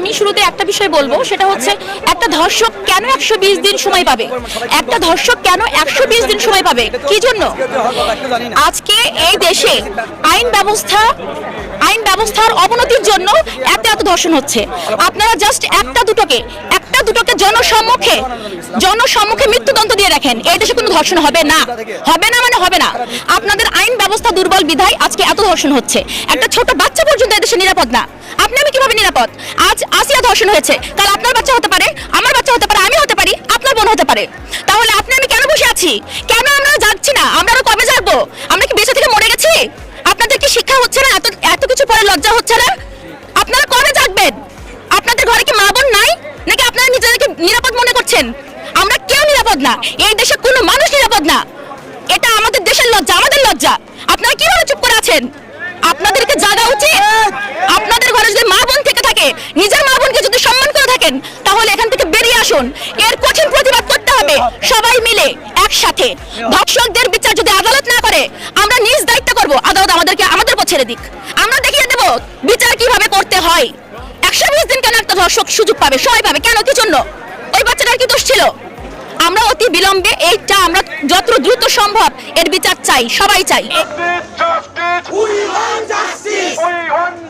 আমি শুরুতে একটা বিষয় বলবো, সেটা হচ্ছে একটা ধর্ষক কেন 120 দিন সময় পাবে? একটা ধর্ষক কেন 120 দিন সময় পাবে? কি জন্য? আজকে এই দেশে আইন ব্যবস্থার অবনতির জন্য এত ধর্ষণ হচ্ছে। আপনারা জাস্ট একটা দুটোকে জনসম্মুখে মৃত্যুদণ্ড দিয়ে রাখেন, এই দেশে কোনো ধর্ষণ হবে না। মানে হবে না। আপনাদের আইন ব্যবস্থা দুর্বল বিধায় আজকে এত ধর্ষণ হচ্ছে। একটা ছোট বাচ্চা পর্যন্ত এই দেশে নিরাপদ না। আপনি আমি কিভাবে নিরাপদ? আজ আসিয়া ধর্ষণ হয়েছে, কাল আপনার বাচ্চা হতে পারে, আমার বাচ্চা হতে পারে, আমি হতে পারি, আপনার বোন হতে পারে। তাহলে আপনি আমি কেন বসে আছি? কেন আমরা যাচ্ছি না? আমরা আরো কবে যাবো? আমরা কি বেঁচে থেকে মরে গেছি? আপনাদের কি শিক্ষা হচ্ছে না? এত কিছু পরে লজ্জা হচ্ছে না? আপনারা কবে জাগবেন? আপনাদের ঘরে কি মা বোন নাই, নাকি আপনারা নিজেদেরকে নিরাপদ মনে করছেন? আমরা কেউ নিরাপদ না, এই দেশে কোনো মানুষ নিরাপদ না। এটা আমাদের দেশের লজ্জা, আমাদের লজ্জা। আপনারা কিভাবে চুপ করে আছেন? আপনাদেরকে জাগা উচিত। আপনাদের ঘরে যদি মা বোন থেকে থাকে, নিজের মা বোনকে যদি সম্মান করে থাকেন, তাহলে এখান থেকে বেরিয়ে আসুন। এর কঠিন প্রতিবাদ করতে হবে সবাই মিলে একসাথে। ধর্ষকদের বিচার যদি আদালত না করে, আমরা নিজ দায়িত্ব করব। আদালত আমাদের উপর ছেড়ে দিক, আমরা দেখিয়ে দেব বিচার কিভাবে করতে হয়। 120 দিন কেন একটা ধর্ষক সুযোগ পাবে? সবাই পাবে কেন? কি জন্য? ওই বাচ্চাটার কি দোষ ছিল? আমরা অতি বিলম্বে এইটা আমরা যত দ্রুত সম্ভব এর বিচার চাই, সবাই চাই। We want justice! We want